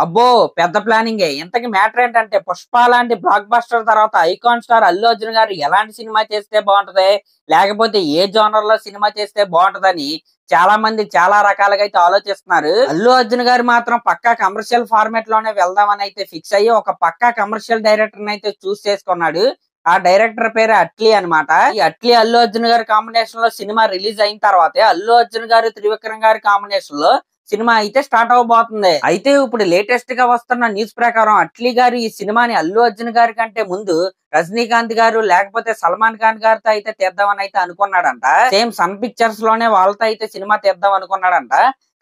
అబ్బో పెద్ద ప్లానింగే. ఇంతకి మ్యాటర్ ఏంటంటే 'పుష్ప' లాంటి బ్లాక్ బస్టర్ తర్వాత ఐకాన్ స్టార్ అల్లు అర్జున్ గారు ఎలాంటి సినిమా చేస్తే బాగుంటది, లేకపోతే ఏ జోనర్ లో సినిమా చేస్తే బాగుంటదని చాలా మంది చాలా రకాలుగా అయితే ఆలోచిస్తున్నారు. అల్లు అర్జున్ గారు మాత్రం పక్కా కమర్షియల్ ఫార్మాట్ లోనే వెళ్దామని అయితే ఫిక్స్ అయ్యి ఒక పక్కా కమర్షియల్ డైరెక్టర్ అయితే చూస్ చేసుకున్నాడు. ఆ డైరెక్టర్ పేరు అట్లీ అన్నమాట. ఈ అట్లీ అల్లు అర్జున్ గారి కాంబినేషన్ లో సినిమా రిలీజ్ అయిన తర్వాతే అల్లు అర్జున్ గారు త్రివిక్రమ్ గారి కాంబినేషన్ లో సినిమా అయితే స్టార్ట్ అవబోతుంది. అయితే ఇప్పుడు లేటెస్ట్ గా వస్తున్న న్యూస్ ప్రకారం అట్లీ గారు ఈ సినిమాని అల్లు అర్జున్ గారి కంటే ముందు రజనీకాంత్ గారు లేకపోతే సల్మాన్ ఖాన్ గారితో అయితే తీద్దామని అయితే అనుకున్నాడంట. సేమ్ సన్ పిక్చర్స్ లోనే వాళ్ళతో అయితే సినిమా తీద్దాం అనుకున్నాడంట.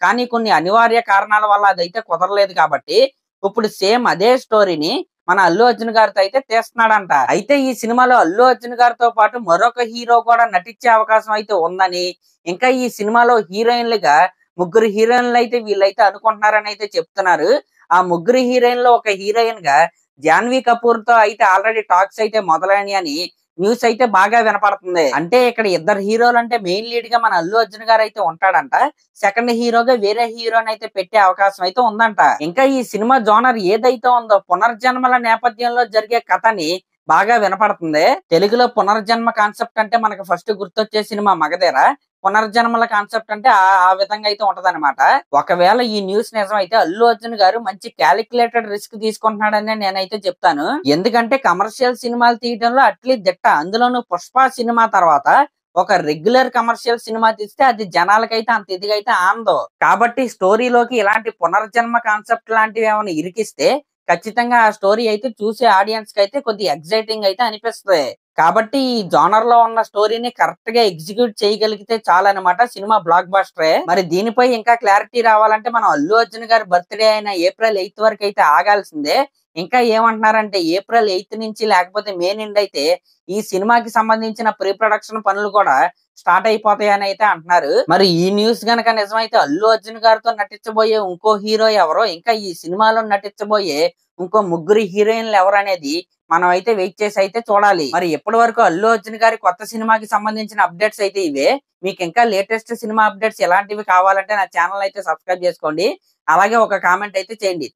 కానీ కొన్ని అనివార్య కారణాల వల్ల అదైతే కుదరలేదు కాబట్టి ఇప్పుడు సేమ్ అదే స్టోరీని మన అల్లు అర్జున్ గారితో అయితే తీస్తున్నాడంట. అయితే ఈ సినిమాలో అల్లు అర్జున్ గారితో పాటు మరొక హీరో కూడా నటించే అవకాశం అయితే ఉందని, ఇంకా ఈ సినిమాలో హీరోయిన్లుగా ముగ్గురు హీరోయిన్లు అయితే వీళ్ళైతే అనుకుంటున్నారని అయితే చెప్తున్నారు. ఆ ముగ్గురు హీరోయిన్లు ఒక హీరోయిన్ గా జాన్వీ కపూర్ తో అయితే ఆల్రెడీ టాక్స్ అయితే మొదలైనవి అని న్యూస్ అయితే బాగా వినపడుతుంది. అంటే ఇక్కడ ఇద్దరు హీరోలు అంటే మెయిన్ లీడ్ గా మన అల్లు అర్జున్ గారు అయితే ఉంటాడంట. సెకండ్ హీరోగా వేరే హీరోని అయితే పెట్టే అవకాశం అయితే ఉందంట. ఇంకా ఈ సినిమా జోనర్ ఏదైతే ఉందో పునర్జన్మల నేపథ్యంలో జరిగే కథని బాగా వినపడుతుంది. తెలుగులో పునర్జన్మ కాన్సెప్ట్ అంటే మనకు ఫస్ట్ గుర్తొచ్చే సినిమా మగధీర. పునర్జన్మల కాన్సెప్ట్ అంటే ఆ విధంగా అయితే ఉంటదన్నమాట. ఒకవేళ ఈ న్యూస్ నిజం అయితే అల్లు అర్జున్ గారు మంచి క్యాలిక్యులేటెడ్ రిస్క్ తీసుకుంటున్నాడని నేనైతే చెప్తాను. ఎందుకంటే కమర్షియల్ సినిమాలు తీయడంలో అట్లీ దిట్ట. అందులోనూ 'పుష్ప' సినిమా తర్వాత ఒక రెగ్యులర్ కమర్షియల్ సినిమా తీస్తే అది జనాలకైతే అంత ఇదిగా అయితే ఆందో. కాబట్టి స్టోరీలోకి ఇలాంటి పునర్జన్మ కాన్సెప్ట్ లాంటివి ఏమైనా ఇరికిస్తే ఖచ్చితంగా ఆ స్టోరీ అయితే చూసే ఆడియన్స్ కి అయితే కొద్దిగా ఎక్సైటింగ్ అయితే అనిపిస్తుంది. కాబట్టి ఈ జోనర్ లో ఉన్న స్టోరీని కరెక్ట్ గా ఎగ్జిక్యూట్ చేయగలిగితే చాలన్నమాట సినిమా బ్లాక్ బస్టరే. మరి దీనిపై ఇంకా క్లారిటీ రావాలంటే మనం అల్లు అర్జున్ గారి బర్త్డే అయిన April 8 వరకు అయితే ఆగాల్సిందే. ఇంకా ఏమంటున్నారంటే April 8 నుంచి లేకపోతే మే నుండి అయితే ఈ సినిమాకి సంబంధించిన ప్రీ ప్రొడక్షన్ పనులు కూడా స్టార్ట్ అయిపోతాయని అయితే అంటున్నారు. మరి ఈ న్యూస్ గనక నిజమైతే అల్లు అర్జున్ గారితో నటించబోయే ఇంకో హీరో ఎవరో, ఇంకా ఈ సినిమాలో నటించబోయే ఇంకో ముగ్గురు హీరోయిన్లు ఎవరు అనేది మనం అయితే వెయిట్ చేసి అయితే చూడాలి. మరి ఎప్పటి వరకు అల్లు అర్జున్ గారి కొత్త సినిమాకి సంబంధించిన అప్డేట్స్ అయితే ఇవే. మీకు ఇంకా లేటెస్ట్ సినిమా అప్డేట్స్ ఎలాంటివి కావాలంటే నా ఛానల్ అయితే సబ్స్క్రైబ్ చేసుకోండి. అలాగే ఒక కామెంట్ అయితే చేయండి.